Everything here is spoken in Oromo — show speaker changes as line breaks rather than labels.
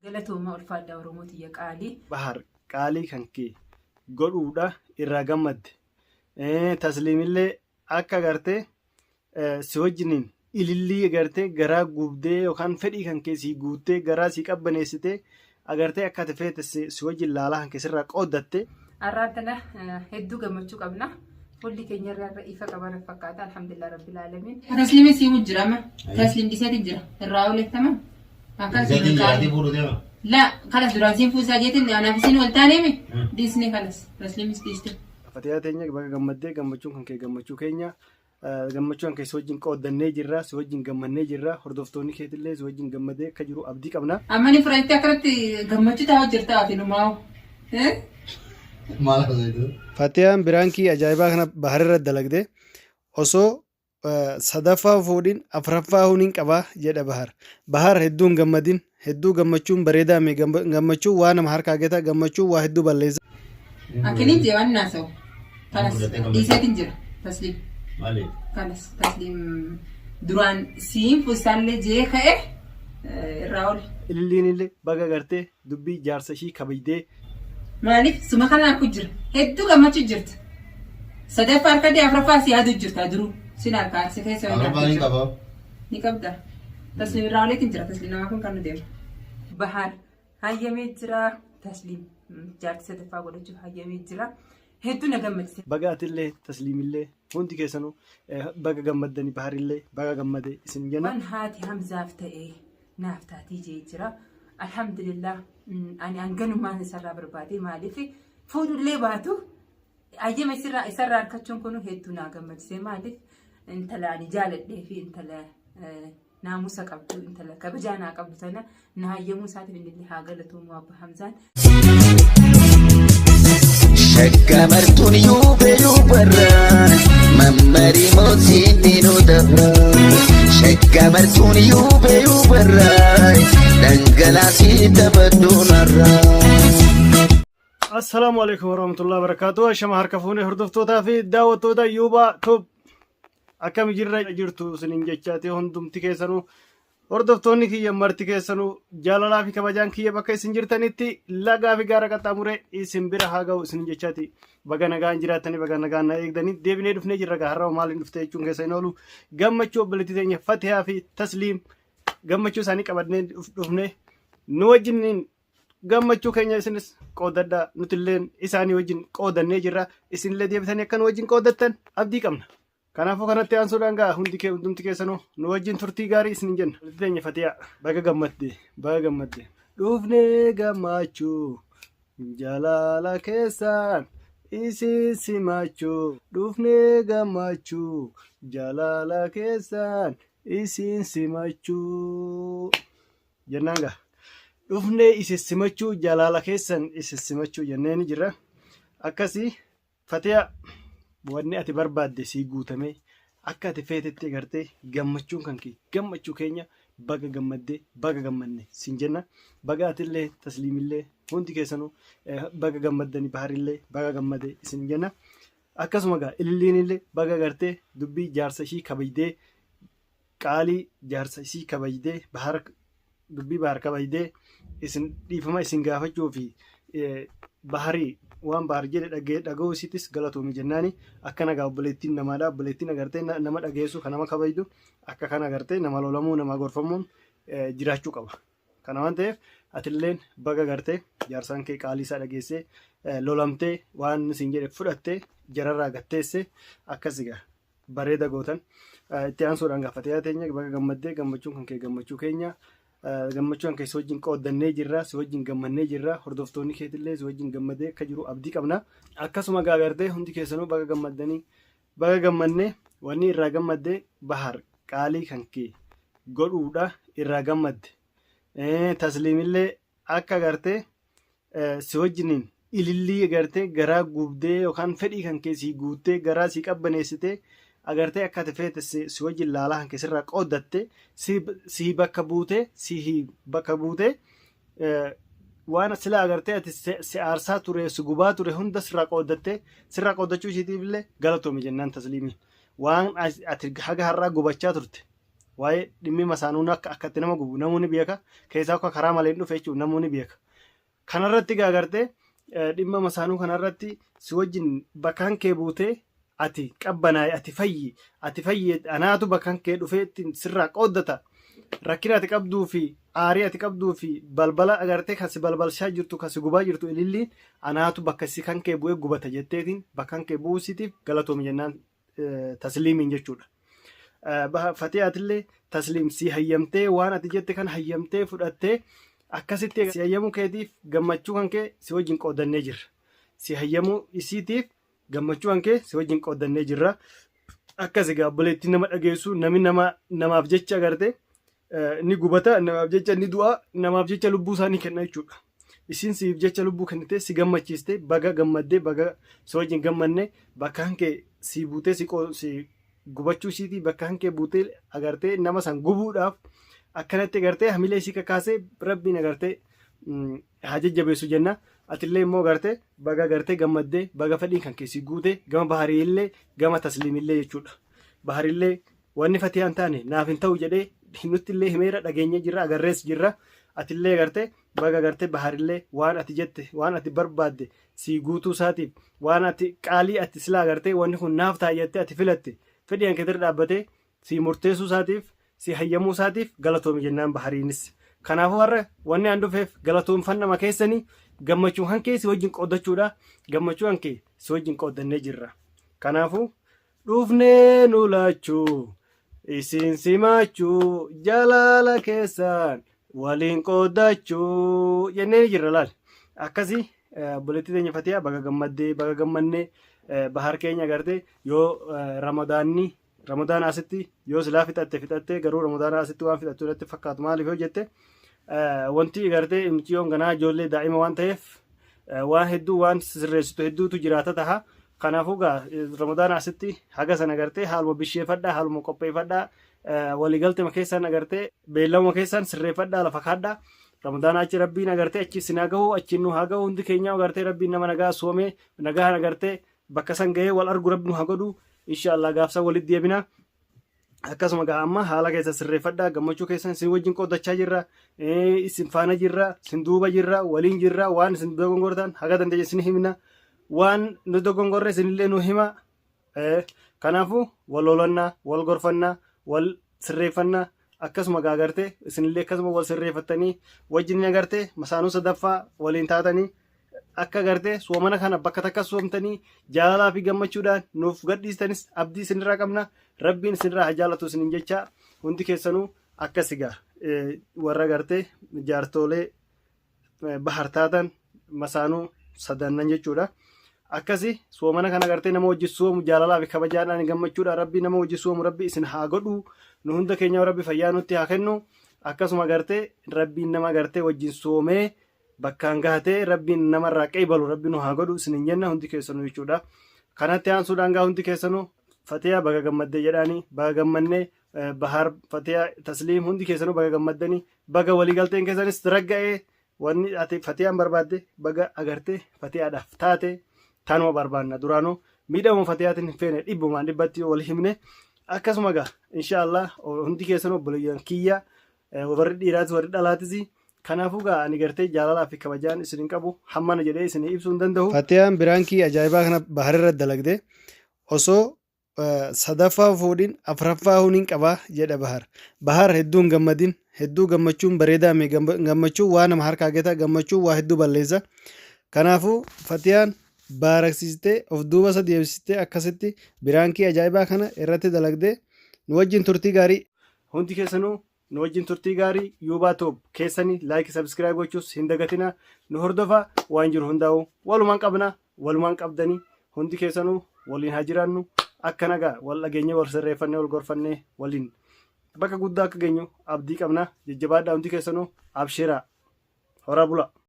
Galatooma ulfaadhaa Oromootii qaalii.
Bahar qaalii kan kee godhuudha irraa gammadde. Tasliimillee akka agartee si wajjiniin ilillii agartee garaa gubdee yookaan fedhii kan kee sii guuttee garaa sii qabbaneessitee agartee akka ati feete si wajjin laalaa kan keessirraa qooddatte.
Har'aan tana hedduu gammachuu qabna. Fulli keenya irraa ifa qaban fakkaata. Alhamdulillah rabbil alamin.
Tasliimii sii mujjirama. Tasliim diseetiin jira. Irraa olettama. Akkasii لا خلاص دراسين فوز أجيتين أنا في سنة والتاني ديسني خلاص رسليمس ديستو.
فتيات هنيك بقى جمدة جمتشون كان كي جمتشو كينيا جمتشون كي سوجين قود النيجرة سوجين جم النيجرة هردفتوني كي تللي سوجين جمدة كجرو أبدي كمنا.
أما نفرت أكرت جمتشو تاو جرتا في نماو.
ماله زيدو. فتيان برانكي أجايبا خنا بحر رد لقدة. أصو صدفة فودين أفرفا هونين كبا جد بحر هدون جمدين hedduu gammachuun bareedaa mee gammachuu waa nama harkaa geeta gammachuu waa hedduu balleessa.
Akkiniin jeewwan naasa'u. Kanas dhiiseetiin jira tasliim. Maali? Kanas tasliim duraan siin fuusaallee jee ka'e irraa oole.
Ililliin illee baga gartee dubbii jaarsa ishii kabajdee.
Maaliif suma kanaan ku jira hedduu gammachuu jirta. Sadaffaa harka afuraffaa si yaaduu jirta duruu sin harkaa si keessa
yoo
ni qabda. تسليم رالك انت تسليم ما كن كانوا ديم
بحر هاي ميجرا تسليم جات سدفا ولا جو هاي ميجرا هدو نجمد
بقات اللي تسليم اللي وانت كيسانو بقى جمدني بحر اللي بقى جمدي اسم جنا
من هاتي هم زافته ايه نافتاتي جيجرا الحمد لله أنا أنجنو ما نسرع بربادي مالفي فودو اللي باتو أجي ما يسرع أركتشون كنو هدو نجمد سي مالف انت لا نجالد ليه في انت لا ناموسا قبضو انت لا كبجانا قبضتنا نهاية موسى اللي هاقلتو مواب حمزان
شكا مرتون يوبران ممري موزين دينو دبران شكا مرتون يوبران دنقلاسي تبدون الران.
السلام عليكم ورحمة الله وبركاته. شما هركفوني هردفتوتا في داوتوتا يوبا توب akkam jirtu sinin jechaati hundumti keessanuu hordoftoonni kiyya marti keessanuu jaalalaa fi kabajaan kiyya bakka isin jirtanitti lagaa fi gaara qaxxaamuree isin bira haa ga'u sinin jechaati baga nagaan jiraatanii baga nagaan na eegdanii deebinee dhufnee jirra har'a maaliin dhufte jechuun keessa hin oolu gammachuu obboleettii teenya Fatihaa fi Tasliim gammachuu isaanii qabannee dhufne nu wajjin gammachuu keenya isinis qoodadhaa nutilleen isaanii wajjin qoodannee jirra isinillee deebitanii akka nu wajjin qoodattan abdii qabna. Kanaafuu kanatti aansuudhaan gaa hundumti keessanuu nu wajjin turtii gaarii isin jenna. Walitti teenya Fatihaa baga gammadde. Dhufnee gammachuu jaalala keessaan isin simachuu. Dhufnee gammachuu jaalala keessaan isin simachuu. Jennaan gaa dhufnee isin simachuu jaalala keessan isin simachuu jenneen jirra. Akkasii Fatihaa. Wanni ati barbaadde sii guutamee akka ati feetetti agartee gammachuun kan kee gammachuu keenya baga gammaddee baga gammanne siin jenna baga atillee tasliimillee hundi keessanuu baga gammaddanii baharillee baga gammadee isin jenna akkasuma gaa ililliinillee baga agartee dubbii jaarsa ishii kabajdee qaalii jaarsa ishii kabajdee dubbii bahar kabajdee isin dhiifama isin gaafachuu fi baharii waan bahar jedhe dhaga'uu isiittis galatoomii jennaani akka nagaa obboleettiin namaadha obboleettiin agartee nama dhageessu kan nama kabajdu akka kan agartee nama lolamuu nama gorfamuun jiraachuu qaba. Kana waan ta'eef atilleen baga agartee jaarsaan kee qaalii isaa dhageessee lolamtee waan isin jedhe fudhattee jararraa gatteesse akkasigaa bareeda gootan itti aansuudhaan gaafatee teenya baga gammaddee gammachuun kan kee gammachuu keenya. Gammachuun keessa wajjin qoodannee jirra si wajjin gammannee jirra hordoftoonni keetillee si wajjin gammadee akka jiru abdii qabna akkasuma gaagartee hundi keessanuu baga gammaddanii baga gammannee wanni irraa gammaddee bahar qaalii kan kee godhuudha irraa gammadde tasliimillee akka agartee si wajjiniin ilillii agartee garaa gubdee yookaan fedhii kan kee sii guuttee garaa sii qabbaneessitee agartee akka ati feete si wajjin laalaa kan keessirraa qooddatte si bakka buutee waan sila agartee ati si aarsaa ture si gubaa ture hunda sirraa qooddachuu ishiitiifillee galatoomi jennaan tasliimii waan ati haga har'aa gubachaa turte waa'ee dhimmi masaanuun akkatti nama gubu namoonni beeka keessaa akka karaa malee dhufe jechuudha namoonni beeka. Kanarratti gaagartee dhimma masaanuu kanarratti si wajjin bakkaan kee buutee ati qabbanaa'e ati fayyi anaatu bakkaan kee dhufee sirraa qooddata rakkina ati qabduu fi aarii ati qabduu fi balbala agartee kan si balbalshaa jirtu kan si gubaa jirtu ililliin anaatu bakka si kan kee bu'ee gubata jetteetiin bakkaan kee buusitiif galatoomi jennaan tasliimiin jechuudha. Fatiyaatillee tasliim si hayyamtee waan ati jette kan hayyamtee fudhattee akkasitti si hayyamuu keetiif gammachuu kan kee si wajjin qoodannee jirra. Si hayyamuu isiitiif gammachuu kan kee si wajjin qoodannee jirra. Akkas egaa obboleettiin nama dhageessu namni namaaf jecha agartee ni gubata namaaf jecha ni du'a namaaf jecha lubbuu isaanii kenna jechuudha. Isin siif jecha lubbuu kennitee si gammachiiste baga gammaddee baga si wajjin gammanne bakkaan kee si buutee si gubachuu isiitii bakkaan kee buutee agartee nama san gubuudhaaf akkanatti agartee hamilee isii kakaasee rabbiin agartee haa jajjabeessu jenna. Atillee immoo agartee baga agartee gammaddee baga fedhiin kan keessi guute gama bahariillee gama tasliimillee jechuudha. Bahariillee wanni Fatiyaan taane naaf hin ta'u jedhee nutti illee himeera dhageenya jirra agarrees jirra. Atillee agartee baga agartee bahariillee waan ati jette waan ati barbaadde si guutuu isaatiif waan ati qaalii ati silaa agartee wanni kun naaf ta'a jettee ati filatte fedhiin keetirra dhaabbatee si murteessuu isaatiif si hayyamuu isaatiif galatoomi jennaan bahariinis. Kanaafuu har'a wanni aan dhufeef galatoomfannama keessanii gammachuu hankee si wajjin qoodachuudha. Gammachuu hankee si wajjin qoodannee jirra. Kanaafuu dhufnee nu laachuu isin simachuu jalaala keessaan waliin qoodachuu jennee jirra laal. Akkasii obboleettii teenya Fatiyaa baga gammaddee baga gammannee bahar keenya agartee yoo Ramadaan asitti yoo silaa fixatte garuu Ramadaan asitti waan fixattu irratti fakkaatu maaliif yoo jette wanti agartee imtiyoon ganaa ijoollee daa'ima waan ta'eef waan hedduu waan sirreessitu hedduutu jiraata taha. Kanaafuu Ramadaan asitti haga sana agartee haaluma bisheeffadhaa haaluma qopheeffadhaa waliigaltema keessaan agartee beellamuma keessaan sirreeffadhaa lafa kaadhaa. Ramadaan achi rabbiin agartee achi sinaa gahu achiin nu haa gahu hundi keenya agartee rabbiin nama nagaa soomee nagaan agartee bakka san gahee wal argu rabbi nu haa godhu inshaallah gaafsa walitti deebina. Akkasuma amma haala keessa sirreeffadhaa gammachuu keessan isin wajjin qoodachaa jirra isin faana jirra isin duuba jirra waliin jirra waan isin dogongortan haga dandeenya isin himna waan nu dogongorre isinillee nu hima. Kanaafuu wal lolannaa wal gorfannaa wal sirreeffannaa akkasuma gaagartee isinillee akkasuma wal sirreeffattanii wajjin agartee masaanuu sadaffaa waliin taatanii akka agartee soomana kana bakka takka soomtanii jaalalaa fi gammachuudhaan nuuf gadhiistanis abdii isinirraa qabna. Rabbiin isinirraa haa jaalatu isinin jecha hundi keessanuu akkas egaa warra agartee jaartolee bahar taatan masaanuu sadannan jechuudha. Akkasi soomana kana agartee nama wajjin soomu jaalalaa fi kabajaadhaan gammachuudhaan rabbii nama wajjin soomu rabbi isin haa godhu nu hunda keenya rabbi fayyaa nutti haa kennu. Akkasuma agartee rabbiin nama agartee wajjin soomee bakkaan gahatee rabbiin namarraa qeebalu rabbi nu haa godhu isinin jenna hundi keessanuu jechuudha. Kanatti aansuudhaan gaa hundi keessanuu Fatiyaa baga gammaddee jedhaanii baga gammannee bahar Fatiyaa tasliim hundi keessanuu baga gammaddanii baga waliigalteen keessanis ragga'ee wanni ati Fatiyaan barbaadde baga agartee Fatiyaadhaaf taate taanuma barbaanna duraanuu miidhamuu Fatiyaatiin hin feene dhibbumaan dhibbatti wal himne. Akkasuma gaa inshaallah hundi keessanuu obboleeyyan kiyya warri dhiiraatis warri dhalaatis. Kanaafuu gaa ani gartee jaalalaa fi kabajaan isin qabu hammana jedhee isin ibsuu hin danda'u. Fatiyaan biraankii ajaa'ibaa kana baharirra dalagde osoo sadaffaa fuudhin afuraffaa huniin qabaa jedha bahar. Bahar hedduun gammadin hedduu gammachuun bareedaame gammachuun waa nama harkaa gata gammachuun waa hedduu balleessa. Kanaafuu Fatiyaan baaraksistee of duuba isa deebisitee akkasitti biraankii ajaa'ibaa kana irratti dalagde nu wajjin turtii gaarii hundi keessanuu nu wajjin turtii gaarii yuubaa toob keessanii laayikii sabskiraayib gochuus hin dagatina nu hordofa waan jiru hundaa'u walumaan qabna walumaan qabdanii hundi keessanuu waliin haa jiraannu akka nagaa wal dhageenye wal sirreeffannee wal gorfannee waliin bakka guddaa akka geenyu abdii qabna jajjabaadhaa hundi keessanuu abshiraa horaa bula.